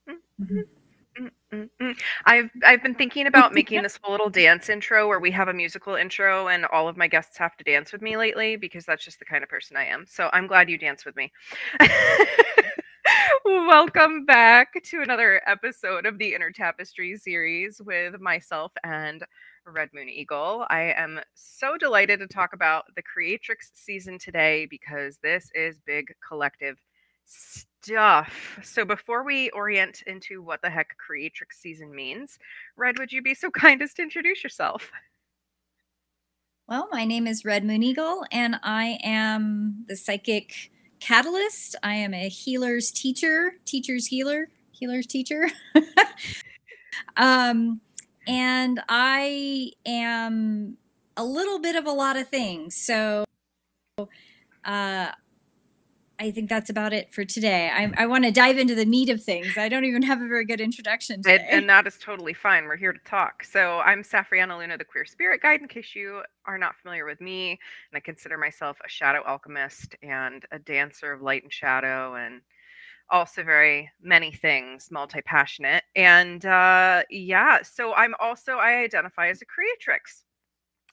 Mhm. I've been thinking about making this whole little dance intro where we have a musical intro and all of my guests have to dance with me lately because that's just the kind of person I am. So I'm glad you dance with me. Welcome back to another episode of the Inner Tapestry series with myself and Red Moon Eagle. I am so delighted to talk about the Creatrix season today because this is big collective stuff. So before we orient into what the heck Creatrix season means, Red, would you be so kind as to introduce yourself? Well, my name is Red Moon Eagle, and I am the psychic catalyst. I am a healer's teacher, teacher's healer, healer's teacher. um, and I am a little bit of a lot of things. So uh, I think that's about it for today. I want to dive into the meat of things. I don't even have a very good introduction And today. that is totally fine. We're here to talk. So I'm Safriana Luna, the queer spirit guide, in case you are not familiar with me. And I consider myself a shadow alchemist and a dancer of light and shadow, and also very many things, multi-passionate. And yeah, so I identify as a creatrix.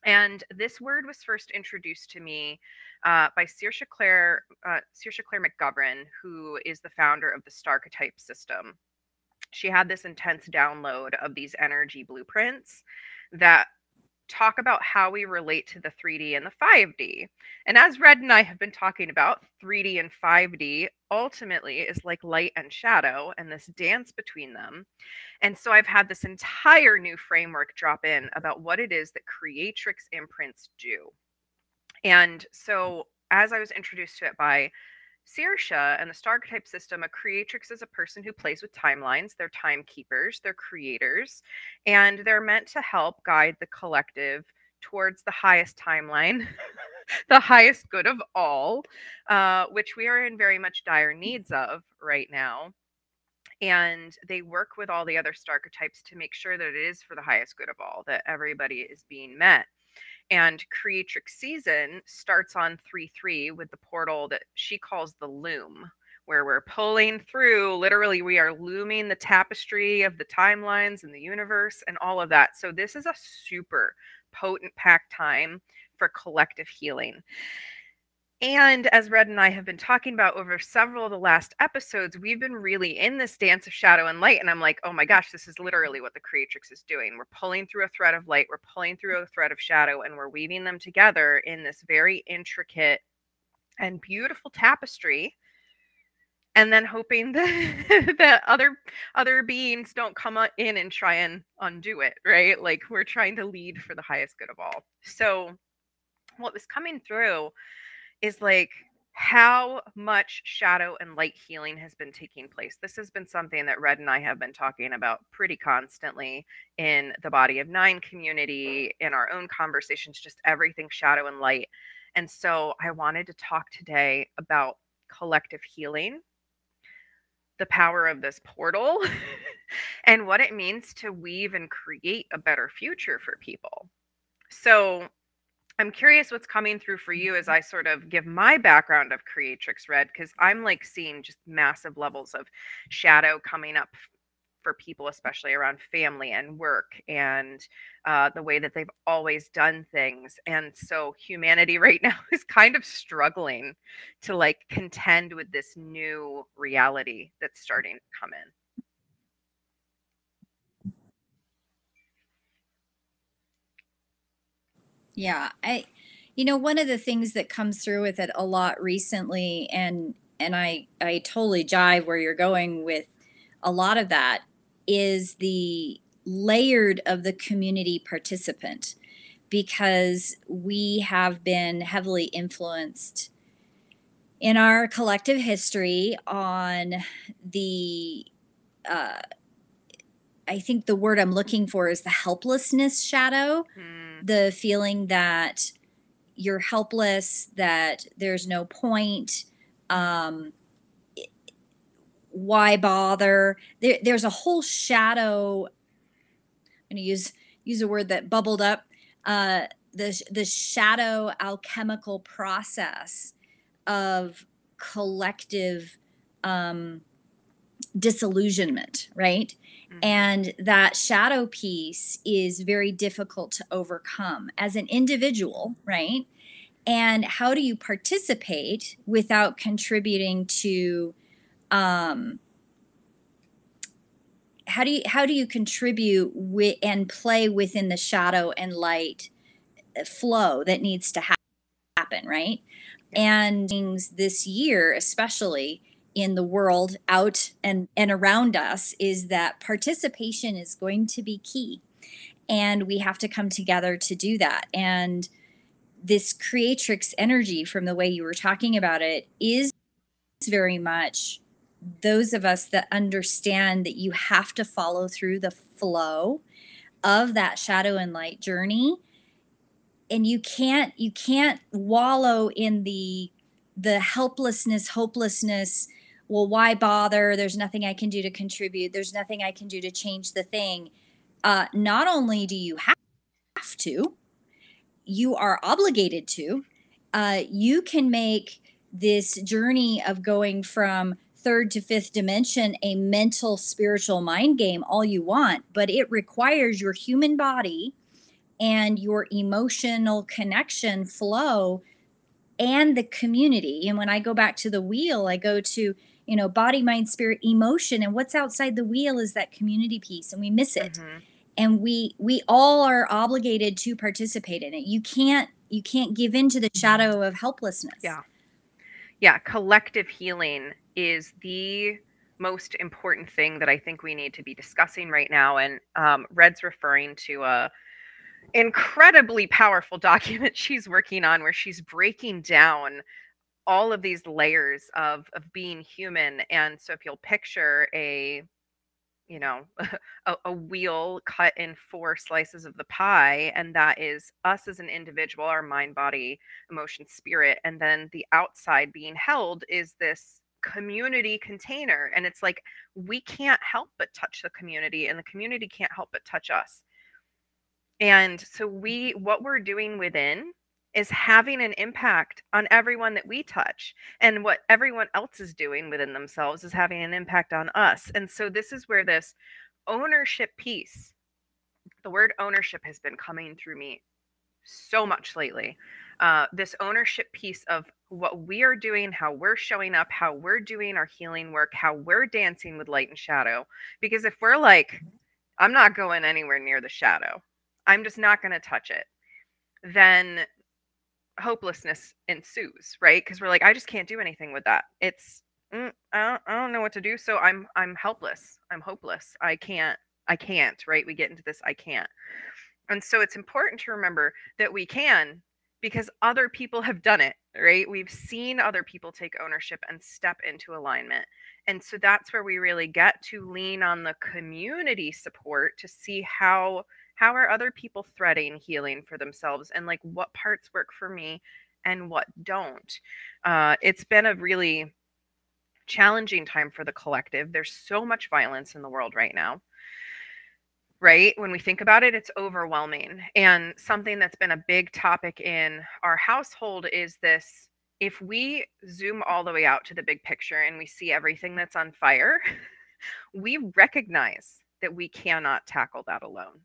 And this word was first introduced to me by Saoirse Claire McGovern, who is the founder of the Starchetype system. She had this intense download of these energy blueprints that talk about how we relate to the 3D and the 5D. And as Red and I have been talking about, 3D and 5D ultimately is like light and shadow and this dance between them. And so I've had this entire new framework drop in about what it is that Creatrix imprints do. And so as I was introduced to it by Saoirse and the star archetype system, a creatrix is a person who plays with timelines. They're timekeepers, they're creators, and they're meant to help guide the collective towards the highest timeline, the highest good of all, which we are in very much dire needs of right now. And they work with all the other star archetypes to make sure that it is for the highest good of all, that everybody is being met. And Creatrix season starts on 3-3 with the portal that she calls the loom, where we're pulling through. Literally, we are looming the tapestry of the timelines and the universe and all of that. So, this is a super potent packed time for collective healing. And as Red and I have been talking about over several of the last episodes, we've been really in this dance of shadow and light. And I'm like, oh my gosh, this is literally what the Creatrix is doing. We're pulling through a thread of light, we're pulling through a thread of shadow, and we're weaving them together in this very intricate and beautiful tapestry. And then hoping that, that other beings don't come in and try and undo it, right? Like we're trying to lead for the highest good of all. So what was coming through is like how much shadow and light healing has been taking place. This has been something that Red and I have been talking about pretty constantly in the Body of Nine community, in our own conversations, just everything shadow and light. And so I wanted to talk today about collective healing, the power of this portal, and what it means to weave and create a better future for people. So, I'm curious what's coming through for you as I sort of give my background of Creatrix Red, because I'm like seeing just massive levels of shadow coming up for people, especially around family and work and the way that they've always done things. And so humanity right now is kind of struggling to like contend with this new reality that's starting to come in. Yeah, one of the things that comes through with it a lot recently, and I totally jive where you're going with a lot of that, is the layered of the community participant, because we have been heavily influenced in our collective history on the uh, I think the word I'm looking for is the helplessness shadow, Hmm. the feeling that you're helpless, that there's no point. Um, why bother? There's a whole shadow. I'm going to use a word that bubbled up. The shadow alchemical process of collective um, disillusionment, right? Mhm. And that shadow piece is very difficult to overcome as an individual, right? And how do you participate without contributing to um, how do you contribute and play within the shadow and light flow that needs to happen, right? Yeah. And things this year, especially in the world out and around us, is that participation is going to be key. And we have to come together to do that. And this creatrix energy, from the way you were talking about it, is very much those of us that understand that you have to follow through the flow of that shadow and light journey, and you can't wallow in the helplessness, hopelessness. Well, why bother? There's nothing I can do to contribute. There's nothing I can do to change the thing. Not only do you have to, you are obligated to. You can make this journey of going from third to fifth dimension a mental, spiritual mind game all you want, but it requires your human body and your emotional connection flow and the community. And when I go back to the wheel, I go to, body, mind, spirit, emotion. And what's outside the wheel is that community piece, and we miss it. Mhm. And we all are obligated to participate in it. You can't give in to the shadow of helplessness. Yeah. Yeah, collective healing is the most important thing that I think we need to be discussing right now. And Red's referring to a incredibly powerful document she's working on, where she's breaking down all of these layers of being human. And so, if you'll picture a you know a wheel cut in four slices of the pie, and that is us as an individual, our mind, body, emotion, spirit, and then the outside being held is this community container. And it's like, we can't help but touch the community, and the community can't help but touch us. And so, what we're doing within is having an impact on everyone that we touch. And what everyone else is doing within themselves is having an impact on us. And so, this is where this ownership piece, the word ownership has been coming through me so much lately. This ownership piece of what we are doing, how we're showing up, how we're doing our healing work, how we're dancing with light and shadow. Because if we're like, I'm not going anywhere near the shadow, I'm just not going to touch it, then hopelessness ensues, right? Because we're like, I just can't do anything with that. It's I don't know what to do, so I'm helpless. I'm hopeless. I can't, right? We get into this I can't. And so it's important to remember that we can, because other people have done it, right? We've seen other people take ownership and step into alignment. And so that's where we really get to lean on the community support to see how are other people threading healing for themselves, and like what parts work for me and what don't. It's been a really challenging time for the collective. There's so much violence in the world right now, right? When we think about it, it's overwhelming. And something that's been a big topic in our household is this: if we zoom all the way out to the big picture and we see everything that's on fire, we recognize that we cannot tackle that alone.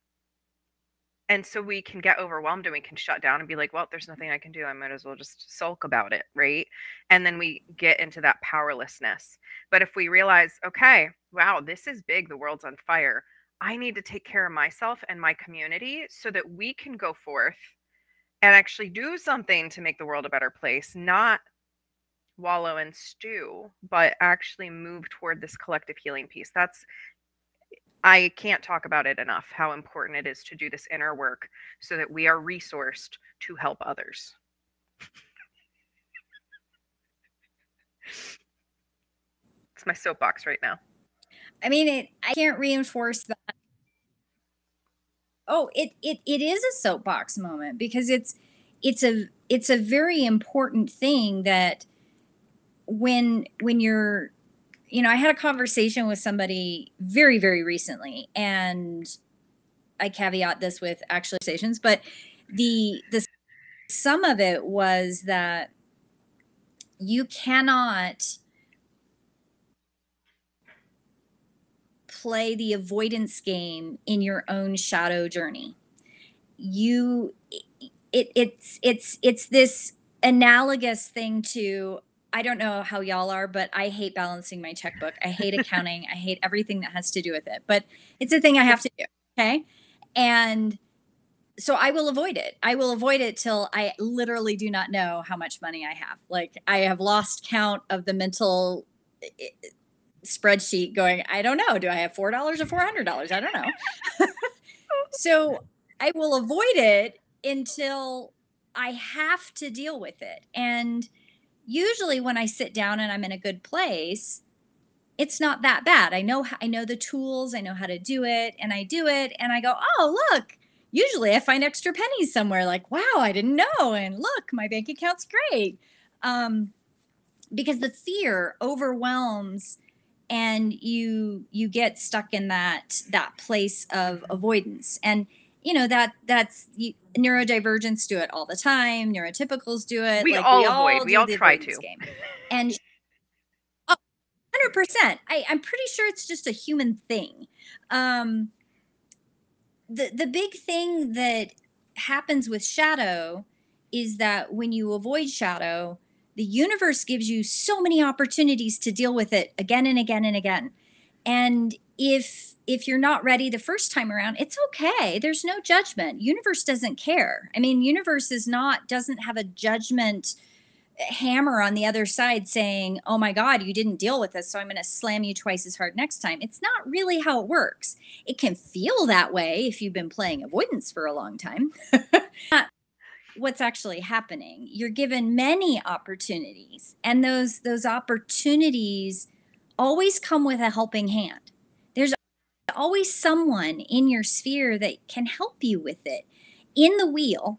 And so we can get overwhelmed and we can shut down and be like, well, there's nothing I can do. I might as well just sulk about it, right? And then we get into that powerlessness. But if we realize, okay, wow, this is big, the world's on fire, I need to take care of myself and my community so that we can go forth and actually do something to make the world a better place, not wallow and stew, but actually move toward this collective healing piece. I can't talk about it enough, how important it is to do this inner work so that we are resourced to help others. It's my soapbox right now. I mean, I can't reinforce that. Oh, it is a soapbox moment, because it's a very important thing that when you're, I had a conversation with somebody very, very recently, and I caveat this with actual conversations, but the sum of it was that you cannot play the avoidance game in your own shadow journey. You it's this analogous thing to, I don't know how y'all are, but I hate balancing my checkbook. I hate accounting. I hate everything that has to do with it. But it's a thing I have to do. Okay. And so I will avoid it. I will avoid it till I literally do not know how much money I have. Like I have lost count of the mental spreadsheet going, I don't know. Do I have $4 or $400? I don't know. So I will avoid it until I have to deal with it. And usually when I sit down and I'm in a good place, it's not that bad. I know the tools, I know how to do it, and I do it and I go, "Oh, look." Usually I find extra pennies somewhere like, "Wow, I didn't know." And look, my bank account's great. Um because the fear overwhelms and you get stuck in that place of avoidance. And you know neurodivergents do it all the time, neurotypicals do it, We like we all avoid. all We do all the try avoidance to. game. And 100%, I'm pretty sure it's just a human thing. um the big thing that happens with shadow is that when you avoid shadow, the universe gives you so many opportunities to deal with it again and again and again. And if you're not ready the first time around, it's okay. There's no judgment. Universe doesn't care. I mean, universe is not doesn't have a judgment hammer on the other side saying, "Oh my God, you didn't deal with this, so I'm going to slam you twice as hard next time." It's not really how it works. It can feel that way if you've been playing avoidance for a long time. What's actually happening? You're given many opportunities, and those opportunities always come with a helping hand. There's always someone in your sphere that can help you with it. In the wheel,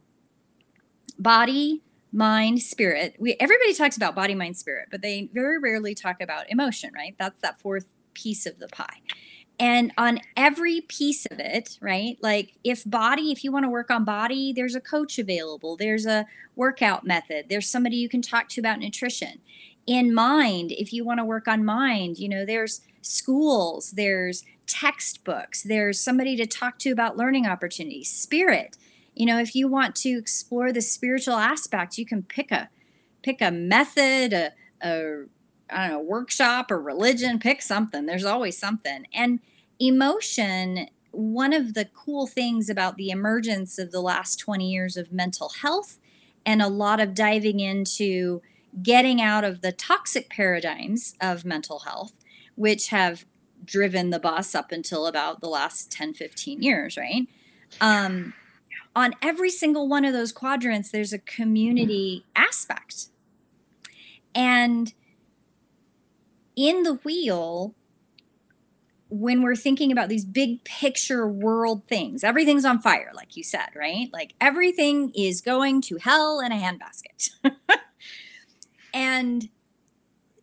body, mind, spirit. Everybody talks about body, mind, spirit, but they very rarely talk about emotion, right? That's that fourth piece of the pie. And on every piece of it, right? Like if you want to work on body, there's a coach available, there's a workout method, there's somebody you can talk to about nutrition. In mind, if you want to work on mind, there's schools, there's textbooks, there's somebody to talk to about learning opportunities. Spirit, if you want to explore the spiritual aspect, you can pick a method, a I don't know, workshop or religion, pick something. There's always something. And emotion, one of the cool things about the emergence of the last 20 years of mental health and a lot of diving into getting out of the toxic paradigms of mental health, which have driven the bus up until about the last 10, 15 years, right? Um, on every single one of those quadrants, there's a community aspect. And in the wheel, when we're thinking about these big picture world things, everything's on fire, like you said, right? Like everything is going to hell in a handbasket. And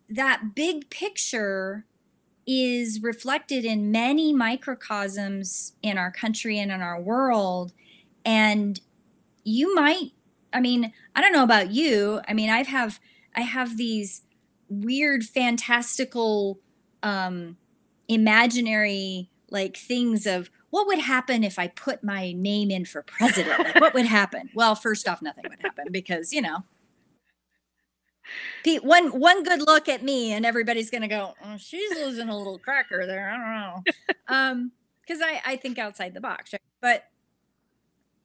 that big picture is reflected in many microcosms in our country and in our world. And you might, I mean, I don't know about you. I mean, I have these weird fantastical imaginary like things of what would happen if I put my name in for president. Like what would happen? Well, first off, nothing would happen because one good look at me and everybody's gonna go, "Oh, she's losing a little cracker there, I don't know." Because I think outside the box, right? But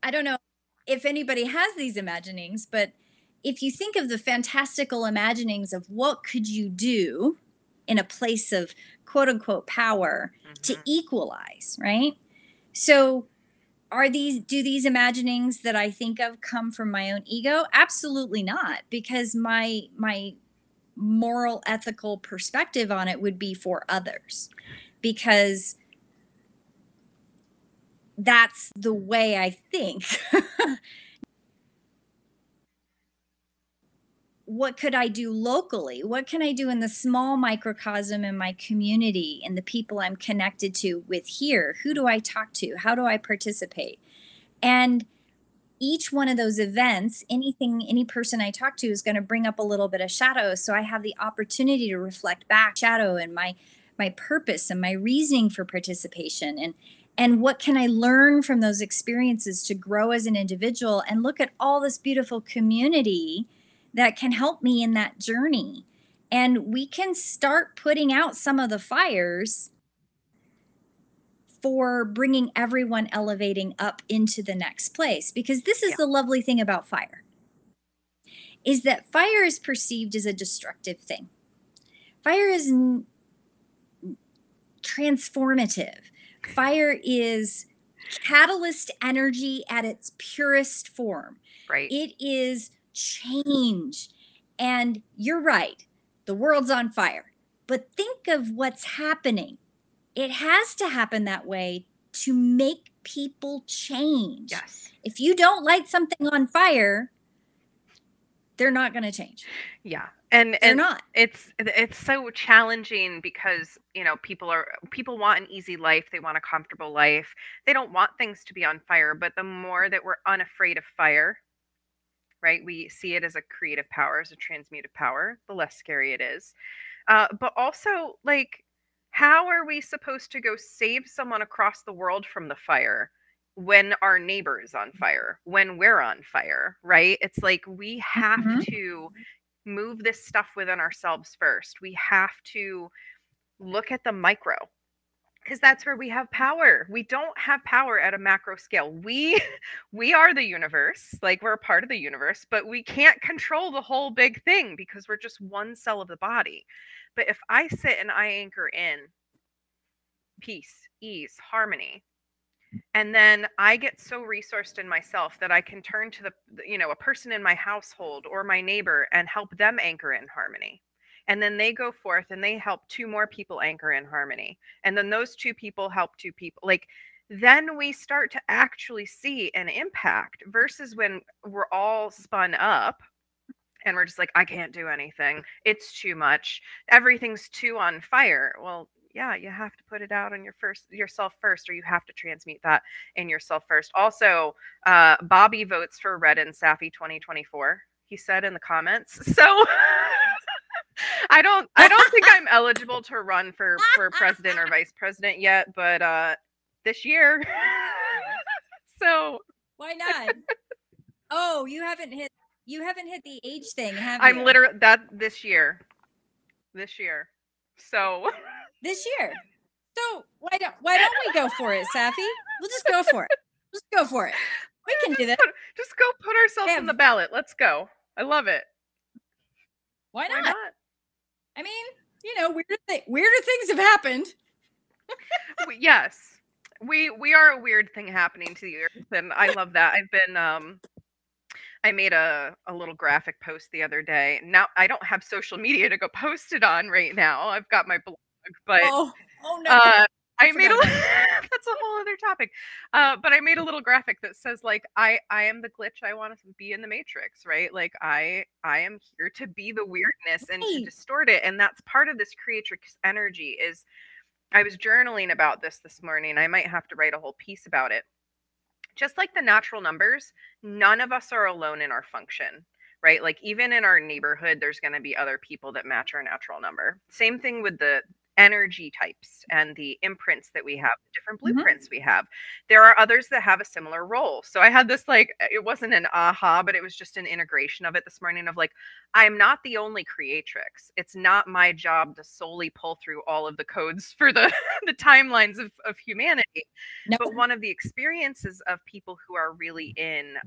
I don't know if anybody has these imaginings, but if you think of the fantastical imaginings of what could you do in a place of quote unquote power to Hmm. equalize, right? So do these imaginings that I think of come from my own ego? Absolutely not, because my moral ethical perspective on it would be for others, because that's the way I think. What could I do locally? What can I do in the small microcosm in my community and the people I'm connected to with here? Who do I talk to? How do I participate? And each one of those events, any person I talk to is going to bring up a little bit of shadow. So I have the opportunity to reflect back shadow and my my purpose and my reasoning for participation, and what can I learn from those experiences to grow as an individual, and look at all this beautiful community that can help me in that journey. And we can start putting out some of the fires for bringing everyone elevating up into the next place, because this is Yeah. the lovely thing about fire, is that fire is perceived as a destructive thing. Fire is transformative. Fire is catalyst energy at its purest form. Right. It is change. And you're right, the world's on fire. But think of what's happening. It has to happen that way to make people change. Yes. If you don't light something on fire, they're not going to change. Yeah. They're And not. it's so challenging because, people want an easy life, they want a comfortable life. They don't want things to be on fire, but the more that we're unafraid of fire, right? We see it as a creative power, as a transmutive power, the less scary it is. But also, like, how are we supposed to go save someone across the world from the fire when our neighbor is on fire, when we're on fire, right? It's like we have Mhm. to move this stuff within ourselves first. We have to look at the micro, because that's where we have power. We don't have power at a macro scale. We are the universe, like we're a part of the universe, but we can't control the whole big thing because we're just one cell of the body. But if I sit and I anchor in peace, ease, harmony, and then I get so resourced in myself that I can turn to a person in my household or my neighbor and help them anchor in harmony. And then they go forth and they help two more people anchor in harmony. And then those two people help two people. Like, then we start to actually see an impact versus when we're all spun up and we're just like, I can't do anything. It's too much. Everything's too on fire. Well, yeah, you have to put it out on yourself first, or you have to transmute that in yourself first. Also, Bobby votes for Red and Safi 2024. He said in the comments. So I don't think I'm eligible to run for president or vice president yet, but this year. So Why not? Oh, you haven't hit the age thing, have I'm you? literally that this year. This year. So This year. So why don't we go for it, Safi? We'll just go for it. Just go for it. We can do this. just go put ourselves in the Have ballot. Let's go. I love it. Why Why not? not? I mean, weirder things have happened. Yes. We are a weird thing happening to the earth, and I love that. I made a little graphic post the other day. Now I don't have social media to go post it on right now. I've got my blog, but Oh no. uh, I made forgot a about that. that's a whole other topic. But I made a little graphic that says like I am the glitch. I want to be in the matrix, right? Like I am here to be the weirdness and to Hey. distort it, and that's part of this creatrix energy. Is I was journaling about this morning. I might have to write a whole piece about it. Just like the natural numbers, none of us are alone in our function, right? Like even in our neighborhood, there's going to be other people that match our natural number. Same thing with the energy types and the imprints that we have, the different Mhm. blueprints we have. There are others that have a similar role. So I had this like, it wasn't an aha, but it was just an integration of it this morning of like, I'm not the only creatrix. It's not my job to solely pull through all of the codes for the, the timelines of humanity. No. But one of the experiences of people who are really in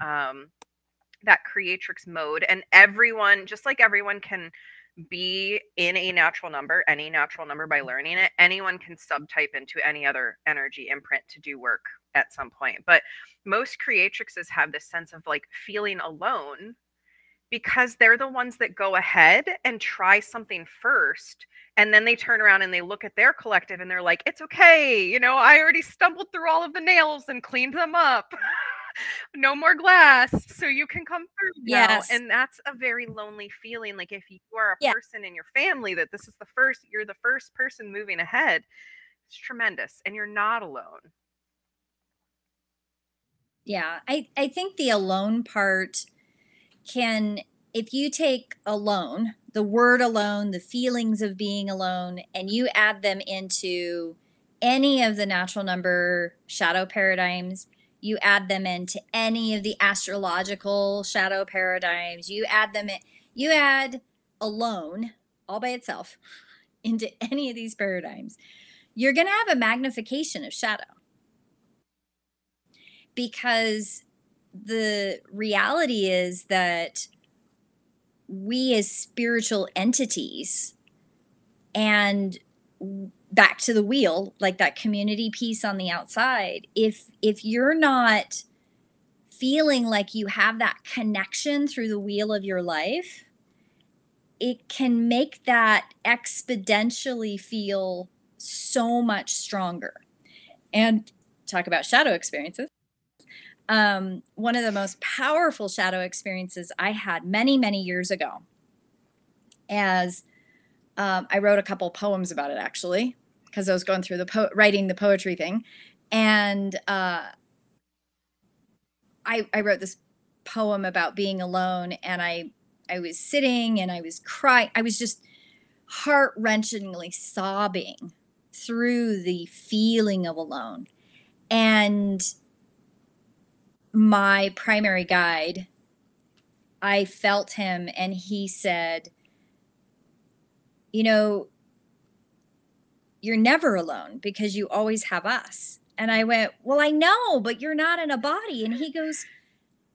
that creatrix mode, and everyone, just like everyone can be in a natural number, any natural number by learning it, anyone can subtype into any other energy imprint to do work at some point. But most creatrixes have this sense of like feeling alone because they're the ones that go ahead and try something first, and then they turn around and they look at their collective and they're like, it's okay, I already stumbled through all of the nails and cleaned them up. No more glass, so you can come through now. Yes. And that's a very lonely feeling. Like if you are a Yeah. person in your family that you're the first person moving ahead, it's tremendous, and you're not alone. Yeah. I think the alone part can if you take alone, the word alone, the feelings of being alone, and you add them into any of the natural number shadow paradigms, you add them into any of the astrological shadow paradigms, you add alone all by itself into any of these paradigms, you're going to have a magnification of shadow, because the reality is that we as spiritual entities, and back to the wheel, like that community piece on the outside, if you're not feeling like you have that connection through the wheel of your life, it can make that exponentially feel so much stronger. And talk about shadow experiences. One of the most powerful shadow experiences I had many, many years ago, as I wrote a couple poems about it, actually, because I was going through writing the poetry thing. And I wrote this poem about being alone, and I was sitting and I was crying. I was just heart-wrenchingly sobbing through the feeling of alone. And my primary guide, I felt him, and he said, you know, you're never alone because you always have us. And I went, well, I know, but you're not in a body. And he goes,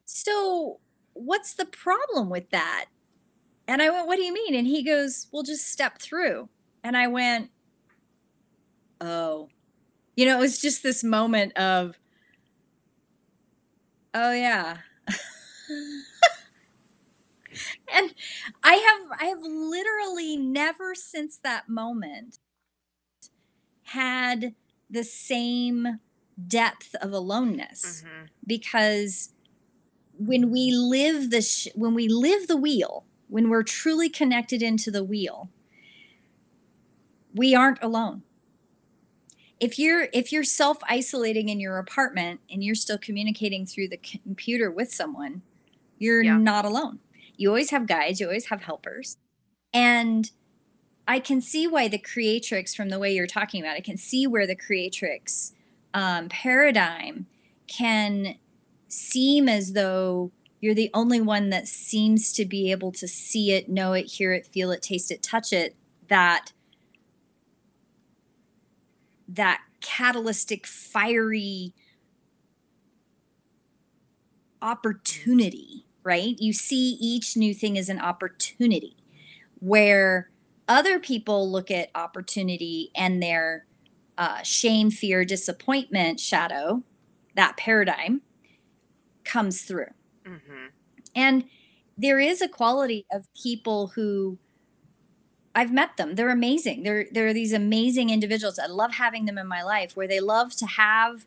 so what's the problem with that? And I went, what do you mean? And he goes, well, just step through. And I went, oh, it was just this moment of, oh yeah. And I have literally never since that moment had the same depth of aloneness, Mm-hmm. because when we live the wheel, when we're truly connected into the wheel, we aren't alone. If you're self-isolating in your apartment and you're still communicating through the computer with someone, you're Yeah. not alone. You always have guides, you always have helpers. And I can see why the Creatrix, from the way you're talking about, I can see where the Creatrix paradigm can seem as though you're the only one that seems to be able to see it, know it, hear it, feel it, taste it, touch it, that catalytic, fiery opportunity, right? You see each new thing as an opportunity, where other people look at opportunity and their shame, fear, disappointment shadow, that paradigm comes through. Mm-hmm. And there is a quality of people who, I've met them. They're amazing. They're these amazing individuals. I love having them in my life, where they love to have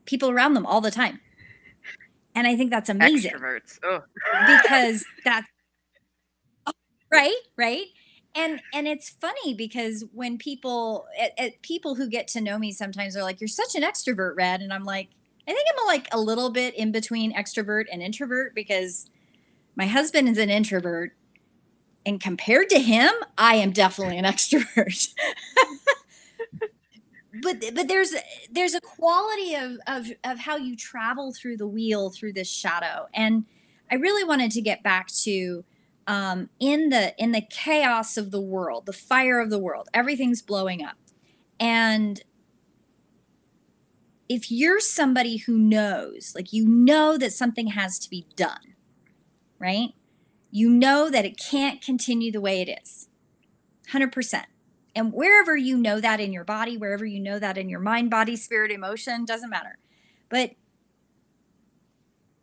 people around them all the time. And I think that's amazing, Extroverts. Oh. because that's right. And it's funny, because when people who get to know me sometimes are like, you're such an extrovert, Red. And I'm like, I think I'm like a little bit in between extrovert and introvert, because my husband is an introvert, and compared to him, I am definitely an extrovert. But there's a quality of how you travel through the wheel, through this shadow. And I really wanted to get back to, in the chaos of the world, the fire of the world, everything's blowing up. And if you're somebody who knows, like, that something has to be done, right? You know that it can't continue the way it is, 100%. And wherever you know that in your body, wherever you know that in your mind, body, spirit, emotion, doesn't matter. But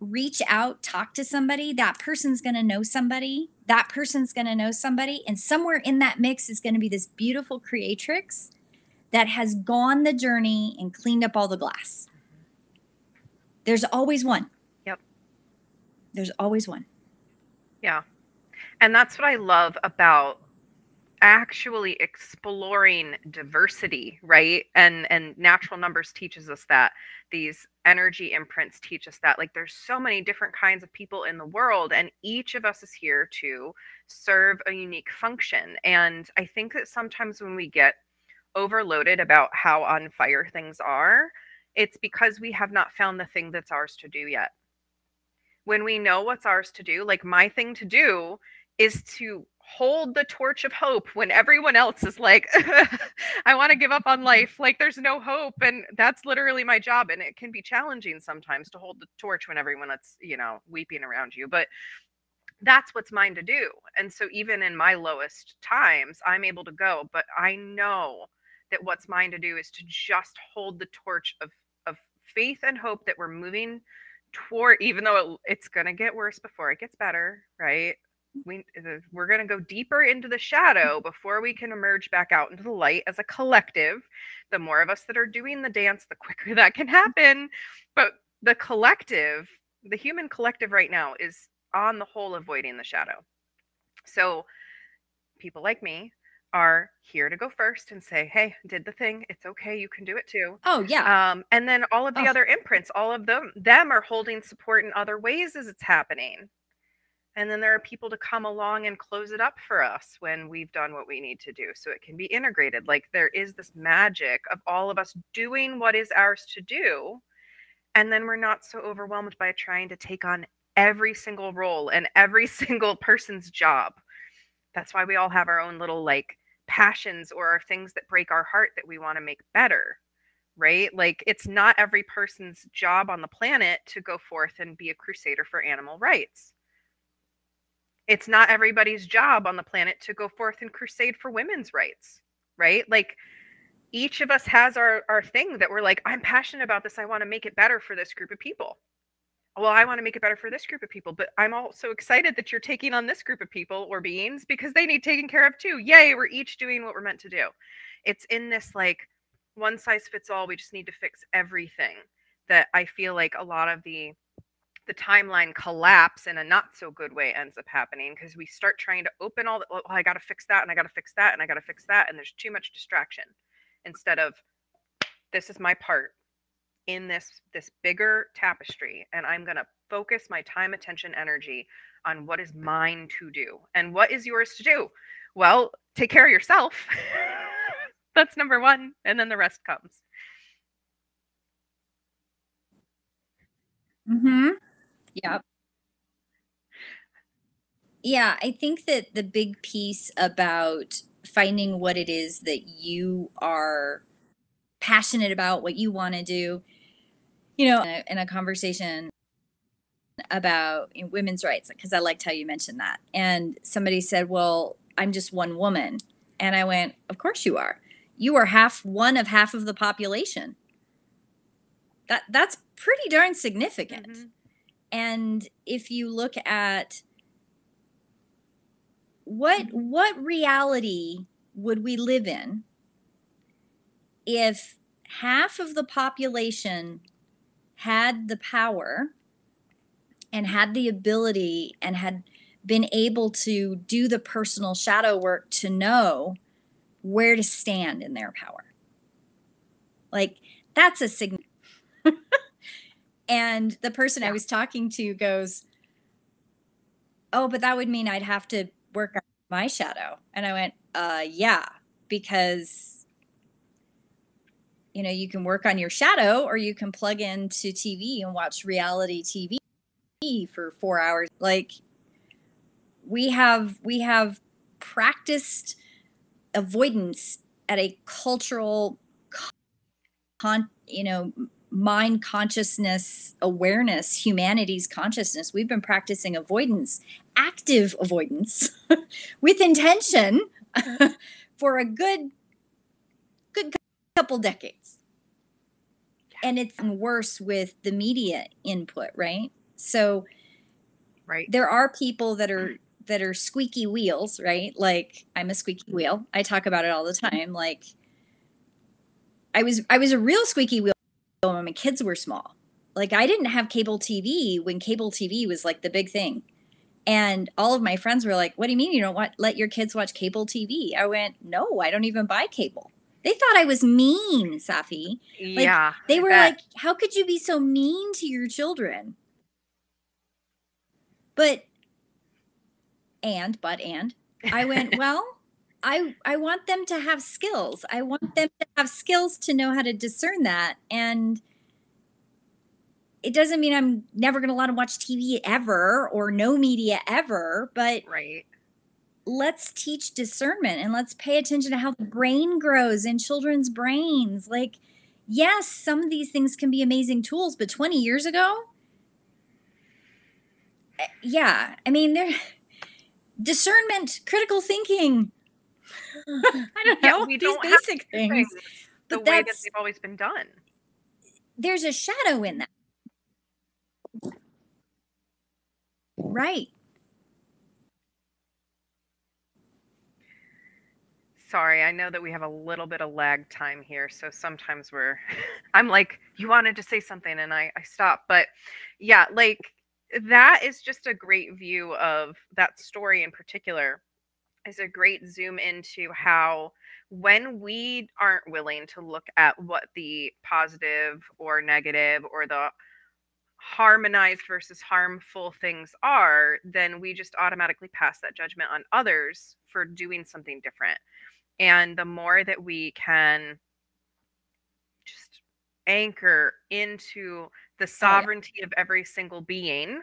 reach out, talk to somebody. That person's going to know somebody. That person's going to know somebody. And somewhere in that mix is going to be this beautiful creatrix that has gone the journey and cleaned up all the glass. There's always one. Yep. There's always one. Yeah. And that's what I love about actually exploring diversity, right? And natural numbers teaches us that. These energy imprints teach us that. Like there's so many different kinds of people in the world, and each of us is here to serve a unique function. And I think that sometimes when we get overloaded about how on fire things are, it's because we have not found the thing that's ours to do yet. When we know what's ours to do, like my thing to do is to hold the torch of hope when everyone else is like, I want to give up on life. Like there's no hope. And that's literally my job. And it can be challenging sometimes to hold the torch when everyone is, weeping around you. But that's what's mine to do. And so even in my lowest times, I'm able to go, but I know that what's mine to do is to just hold the torch of faith and hope that we're moving toward, even though it's going to get worse before it gets better, right? We're going to go deeper into the shadow before we can emerge back out into the light as a collective. The more of us that are doing the dance, the quicker that can happen. But the collective, the human collective right now is on the whole avoiding the shadow. So people like me are here to go first and say, hey, did the thing, it's okay, you can do it too. Oh, yeah. And then all of the Oh, other imprints, all of them are holding support in other ways as it's happening. And then there are people to come along and close it up for us when we've done what we need to do, so it can be integrated. Like there is this magic of all of us doing what is ours to do, and then we're not so overwhelmed by trying to take on every single role and every single person's job. That's why we all have our own little like passions or things that break our heart that we want to make better, right? Like it's not every person's job on the planet to go forth and be a crusader for animal rights. It's not everybody's job on the planet to go forth and crusade for women's rights, right? Like each of us has our thing that we're like, I'm passionate about this. I want to make it better for this group of people. Well, I want to make it better for this group of people, but I'm also excited that you're taking on this group of people or beings because they need taken care of too. Yay, we're each doing what we're meant to do. It's in this like one size fits all, we just need to fix everything, that I feel like a lot of the timeline collapse in a not so good way ends up happening, because we start trying to open all the, oh, I got to fix that and I got to fix that and I got to fix that, and there's too much distraction instead of, this is my part in this bigger tapestry, and I'm going to focus my time, attention, energy on what is mine to do. And what is yours to do? Well, take care of yourself. That's number one, and then the rest comes. yep. Yeah, I think that the big piece about finding what it is that you are passionate about, what you want to do, in a conversation about women's rights, because I liked how you mentioned that. And somebody said, well, I'm just one woman. And I went, of course you are. You are one of half of the population. That's pretty darn significant. Mm-hmm. And if you look at what reality would we live in if half of the population had the power and had the ability and had been able to do the personal shadow work to know where to stand in their power? Like, that's a significant. And the person I was talking to goes, oh, but that would mean I'd have to work on my shadow. And I went, yeah, because you can work on your shadow, or you can plug into TV and watch reality TV for 4 hours. Like, we have practiced avoidance at a cultural mind consciousness awareness, humanity's consciousness. We've been practicing avoidance, active avoidance with intention for a good couple decades. And it's worse with the media input, right? So there are people that are squeaky wheels, right? Like, I'm a squeaky wheel. I talk about it all the time. Like, I was a real squeaky wheel when my kids were small. Like, I didn't have cable TV when cable TV was like the big thing. And all of my friends were like, "What do you mean you don't let your kids watch cable TV?" I went, "No, I don't even buy cable." They thought I was mean, Safi. Like, Yeah, they I were bet. like, "How could you be so mean to your children?" But and I went, "Well, I want them to have skills. I want them to have skills to know how to discern that, and it doesn't mean I'm never going to let them watch TV ever or no media ever, but Right. let's teach discernment and let's pay attention to how the brain grows in children's brains. Like, yes, some of these things can be amazing tools, but 20 years ago, yeah, I mean, there discernment, critical thinking. I don't Yeah, know, we these don't have to basic do things things, the but way that that's they've always been done. there's a shadow in that, right? Sorry, I know that we have a little bit of lag time here, so sometimes we're I'm like, you wanted to say something and I stop. But yeah, like that is just a great view of that story in particular is a great zoom into how when we aren't willing to look at what the positive or negative or the harmonized versus harmful things are, then we just automatically pass that judgment on others for doing something different. And the more that we can just anchor into the Oh yeah. sovereignty of every single being,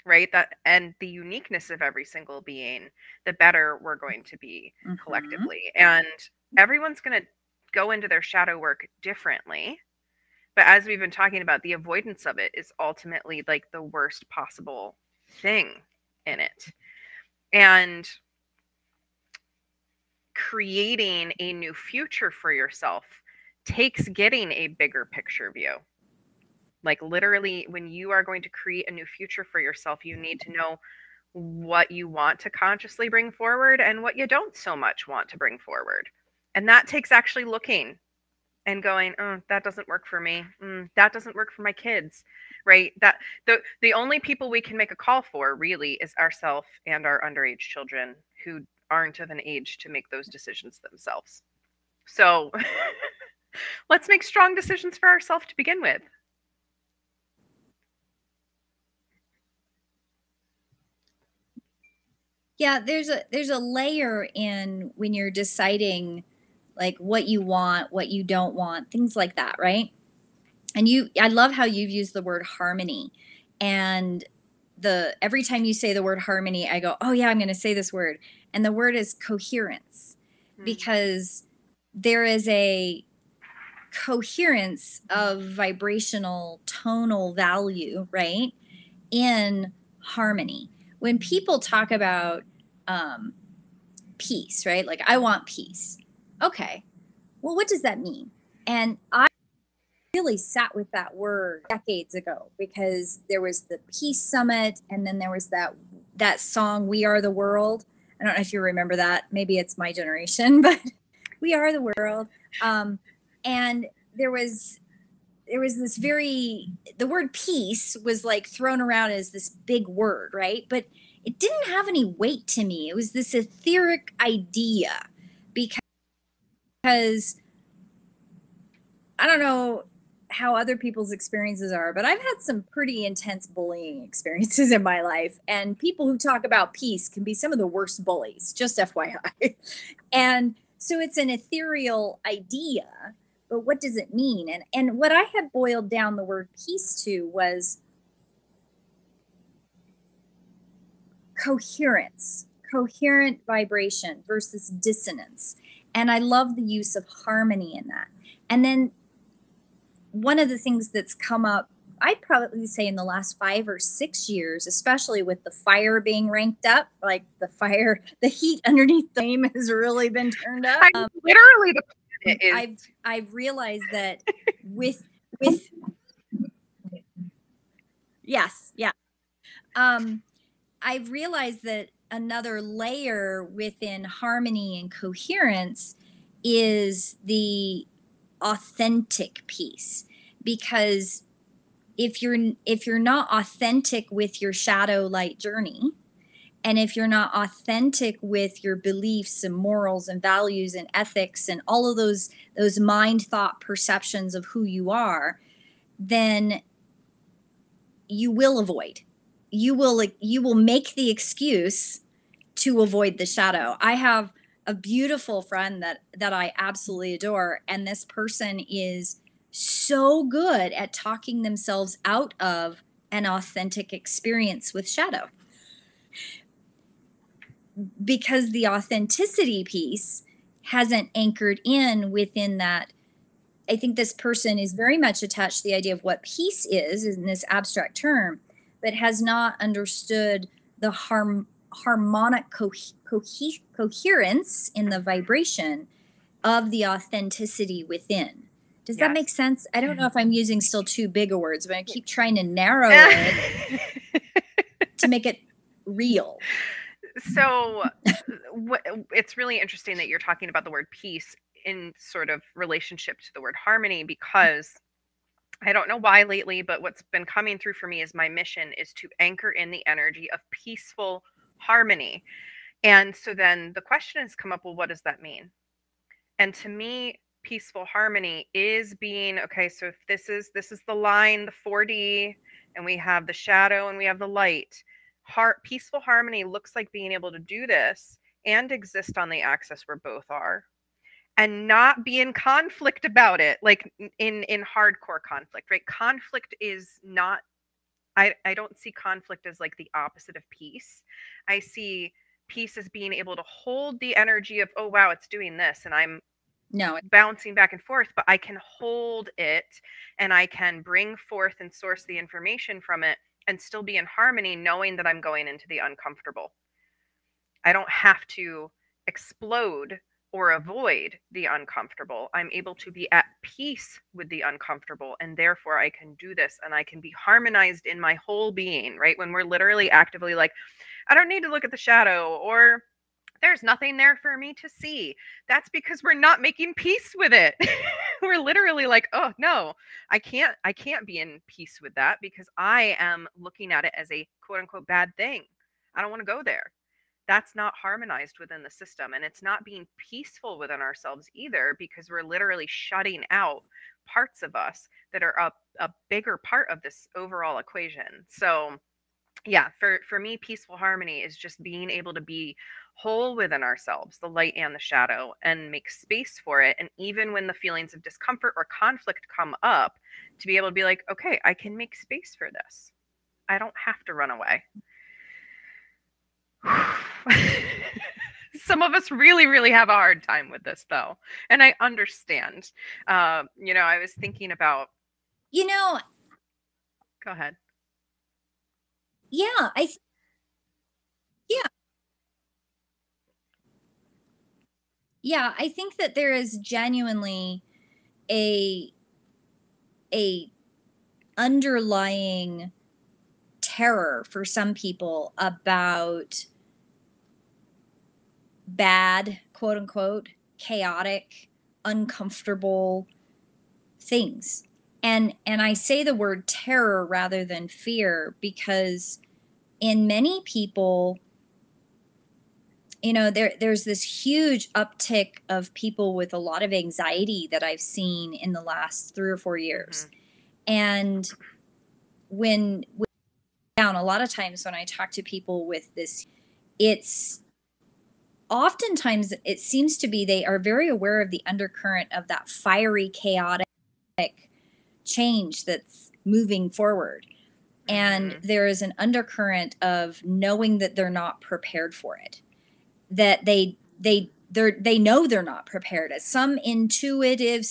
right? That and the uniqueness of every single being, the better we're going to be Hmm. collectively. And everyone's going to go into their shadow work differently. But as we've been talking about, the avoidance of it is ultimately like the worst possible thing in it. And creating a new future for yourself takes getting a bigger picture view. Like, literally, when you are going to create a new future for yourself, you need to know what you want to consciously bring forward and what you don't so much want to bring forward. And that takes actually looking and going, oh, that doesn't work for me. That doesn't work for my kids, right? That the only people we can make a call for really is ourself and our underage children who aren't of an age to make those decisions themselves. So let's make strong decisions for ourselves to begin with. Yeah, there's a layer in when you're deciding like what you want, what you don't want, things like that, right? And I love how you've used the word harmony. And the every time you say the word harmony, I go, "Oh yeah, I'm going to say this word." And the word is coherence, Mm, because there is a coherence of vibrational tonal value, right? In harmony. When people talk about um, peace, right? Like, I want peace. Okay, well, what does that mean? And I really sat with that word decades ago because there was the Peace Summit, and then there was that song "We Are the World." I don't know if you remember that. Maybe it's my generation, but "We Are the World." Um, and there was this very the word peace was like thrown around as this big word, right? But it didn't have any weight to me. It was this etheric idea, because I don't know how other people's experiences are, but I've had some pretty intense bullying experiences in my life. And people who talk about peace can be some of the worst bullies, just FYI. And so it's an ethereal idea, but what does it mean? And what I had boiled down the word peace to was coherence, coherent vibration versus dissonance. And I love the use of harmony in that. And then one of the things that's come up, I'd probably say in the last 5 or 6 years, especially with the fire being ranked up, like the fire, the heat underneath the flame has really been turned up. I literally the planet is I've realized that with yes, yeah. Um, I've realized that another layer within harmony and coherence is the authentic piece, because if you're not authentic with your shadow light journey, and if you're not authentic with your beliefs and morals and values and ethics and all of those mind thought perceptions of who you are, then you will avoid. You will make the excuse to avoid the shadow. I have a beautiful friend that I absolutely adore, and this person is so good at talking themselves out of an authentic experience with shadow, because the authenticity piece hasn't anchored in within that. I think this person is very much attached to the idea of what peace is in this abstract term, but has not understood the harmonic coherence in the vibration of the authenticity within. Does that make Yes. sense? I don't know if I'm using still too big of words, but I keep trying to narrow it to make it real. So it's really interesting that you're talking about the word peace in sort of relationship to the word harmony, because I don't know why lately, but what's been coming through for me is my mission is to anchor in the energy of peaceful harmony. And so then the question has come up, well, what does that mean? And to me, peaceful harmony is being, okay, so if this is the line, the 4D, and we have the shadow and we have the light. Peaceful harmony looks like being able to do this and exist on the axis where both are, and not be in conflict about it, like in hardcore conflict, right? Conflict is not, I don't see conflict as like the opposite of peace. I see peace as being able to hold the energy of, oh wow, it's doing this and I'm No, bouncing back and forth, but I can hold it and I can bring forth and source the information from it and still be in harmony, knowing that I'm going into the uncomfortable. I don't have to explode or avoid the uncomfortable. I'm able to be at peace with the uncomfortable, and therefore I can do this and I can be harmonized in my whole being, right? When we're literally actively like, I don't need to look at the shadow, or there's nothing there for me to see. That's because we're not making peace with it. We're literally like, oh no, I can't be in peace with that because I am looking at it as a quote unquote bad thing. I don't want to go there. That's not harmonized within the system, and it's not being peaceful within ourselves either, because we're literally shutting out parts of us that are a bigger part of this overall equation. So yeah, for me, peaceful harmony is just being able to be whole within ourselves, the light and the shadow, and make space for it. And even when the feelings of discomfort or conflict come up, to be able to be like, okay, I can make space for this. I don't have to run away. Some of us really, really have a hard time with this, though, and I understand. I was thinking about. you know, Go ahead. yeah, yeah, yeah, I think that there is genuinely a a underlying terror for some people about bad, quote unquote, chaotic, uncomfortable things. And I say the word terror rather than fear because in many people, there's this huge uptick of people with a lot of anxiety that I've seen in the last 3 or 4 years. Mm-hmm. And when down, a lot of times when I talk to people with this, it's oftentimes it seems to be they are very aware of the undercurrent of that fiery, chaotic change that's moving forward. And Mm-hmm. there is an undercurrent of knowing that they're not prepared for it, that they know they're not prepared. At some intuitive,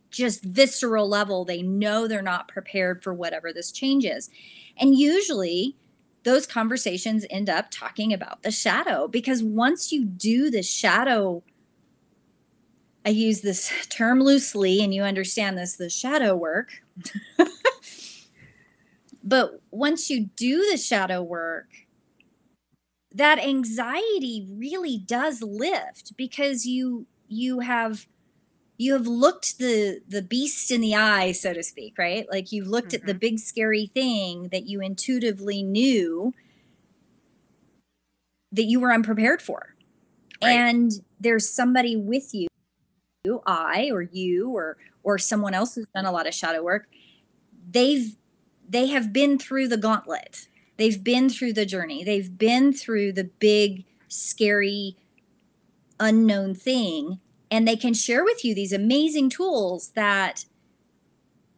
just visceral level, they know they're not prepared for whatever this change is. And usually those conversations end up talking about the shadow, because once you do the shadow, I use this term loosely and you understand this, the shadow work. But once you do the shadow work, that anxiety really does lift, because you have looked the beast in the eye, so to speak, right? Like you've looked at the Hmm. big scary thing that you intuitively knew that you were unprepared for. Right. And there's somebody with you, I or you or someone else who's done a lot of shadow work. They've they have been through the gauntlet. They've been through the journey. They've been through the big scary unknown thing, and they can share with you these amazing tools that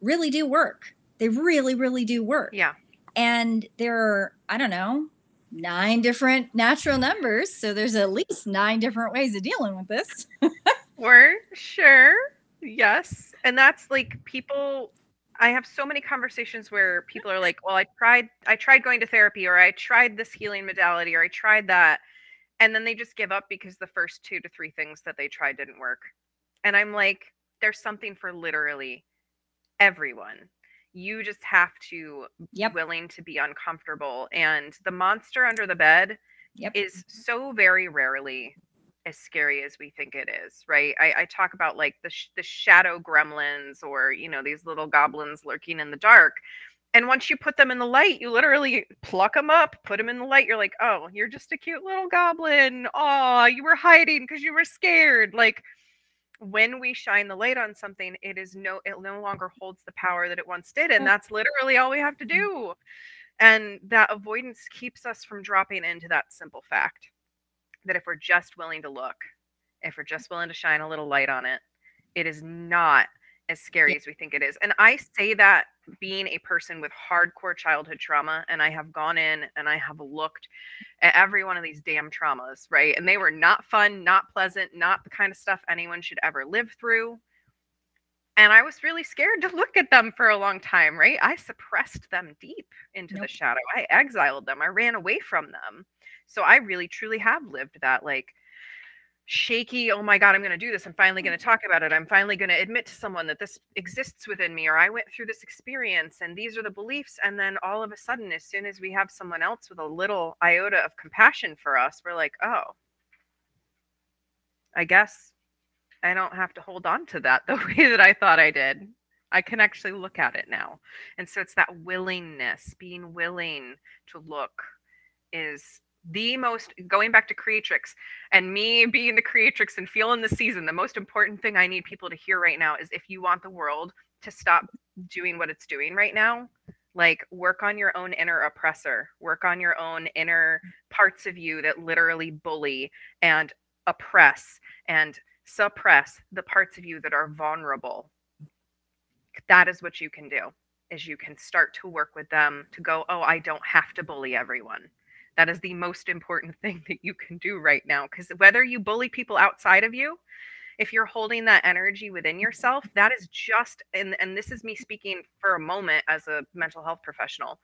really do work. They really, really do work. Yeah. And there are, I don't know, 9 different natural numbers. So there's at least 9 different ways of dealing with this. For sure. Yes. And that's like people, I have so many conversations where people are like, "Well, I tried going to therapy, or I tried this healing modality, or I tried that." And then they just give up because the first 2 to 3 things that they tried didn't work. And I'm like, there's something for literally everyone. You just have to be Yep. willing to be uncomfortable. And the monster under the bed Yep. is so very rarely as scary as we think it is, right? I talk about like the shadow gremlins, or these little goblins lurking in the dark. And once you put them in the light, you literally pluck them up, put them in the light. You're like, oh, you're just a cute little goblin. Oh, you were hiding because you were scared. Like, when we shine the light on something, it no longer holds the power that it once did. And that's literally all we have to do. And that avoidance keeps us from dropping into that simple fact that if we're just willing to look, if we're just willing to shine a little light on it, it is not as scary Yep. as we think it is. And I say that being a person with hardcore childhood trauma, and I have gone in and I have looked at every one of these damn traumas, right? And they were not fun, not pleasant, not the kind of stuff anyone should ever live through. And I was really scared to look at them for a long time, right? I suppressed them deep into the Nope. shadow. I exiled them. I ran away from them. So I really truly have lived that like shaky, oh my God, I'm going to do this. I'm finally going to talk about it. I'm finally going to admit to someone that this exists within me, or I went through this experience and these are the beliefs. And then all of a sudden, as soon as we have someone else with a little iota of compassion for us, we're like, oh, I guess I don't have to hold on to that the way that I thought I did. I can actually look at it now. And so it's that willingness, being willing to look is the most, going back to Creatrix and me being the Creatrix and feeling the season, the most important thing I need people to hear right now is if you want the world to stop doing what it's doing right now, like work on your own inner oppressor, work on your own inner parts of you that literally bully and oppress and suppress the parts of you that are vulnerable. That is what you can do, is you can start to work with them to go, oh, I don't have to bully everyone. That is the most important thing that you can do right now, because whether you bully people outside of you, if you're holding that energy within yourself, that is just, and this is me speaking for a moment as a mental health professional,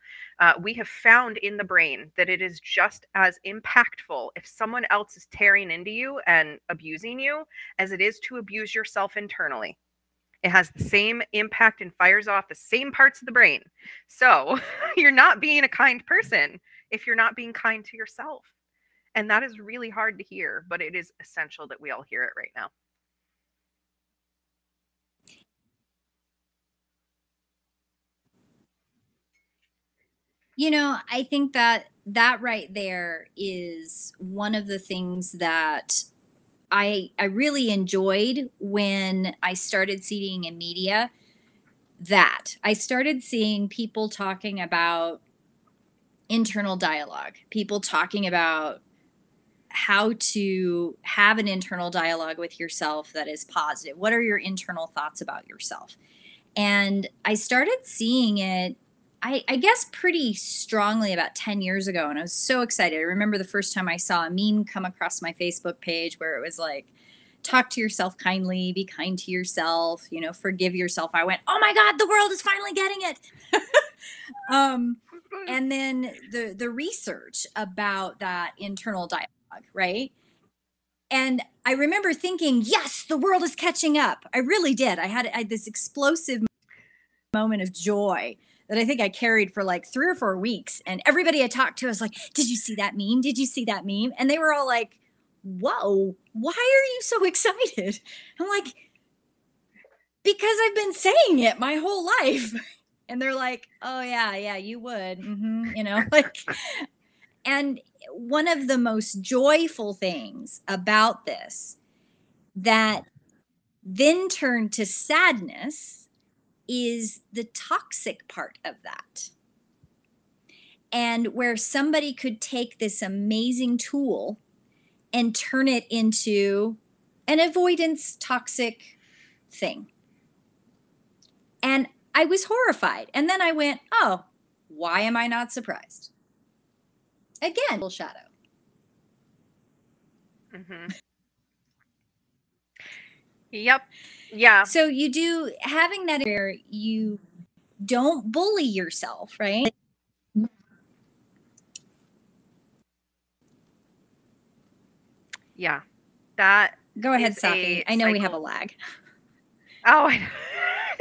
we have found in the brain that it is just as impactful if someone else is tearing into you and abusing you as it is to abuse yourself internally. It has the same impact and fires off the same parts of the brain. So you're not being a kind person if you're not being kind to yourself. And that is really hard to hear, but it is essential that we all hear it right now. I think that that right there is one of the things that I really enjoyed when I started seeing in media, that I started seeing people talking about internal dialogue, people talking about how to have an internal dialogue with yourself that is positive. What are your internal thoughts about yourself? And I started seeing it, I guess, pretty strongly about 10 years ago. And I was so excited. I remember the first time I saw a meme come across my Facebook page where it was like, talk to yourself kindly, be kind to yourself, forgive yourself. I went, oh my God, the world is finally getting it. um, and then the research about that internal dialogue, right? And I remember thinking, yes, the world is catching up. I really did. I had this explosive moment of joy that I think I carried for like 3 or 4 weeks. And everybody I talked to was like, did you see that meme? Did you see that meme? And they were all like, whoa, why are you so excited? I'm like, because I've been saying it my whole life. And they're like, oh, yeah, you would. Like, and one of the most joyful things about this that then turned to sadness is the toxic part of that. And where somebody could take this amazing tool and turn it into an avoidance toxic thing. And I was horrified. And then I went, oh, why am I not surprised? Again, shadow. Mm-hmm. Yep. Yeah. So you do having that where you don't bully yourself, right? Yeah. That Go ahead, is Safi. a I know we have a cycle. lag. Oh,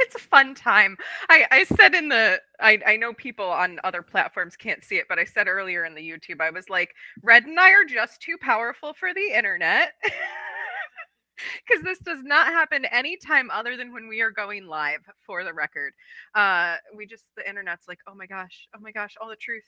it's a fun time. I said in the I know people on other platforms can't see it, but I said earlier in the YouTube, I was like, Red and I are just too powerful for the internet. Because this does not happen anytime other than when we are going live, for the record. The internet's like, oh my gosh, all the truth.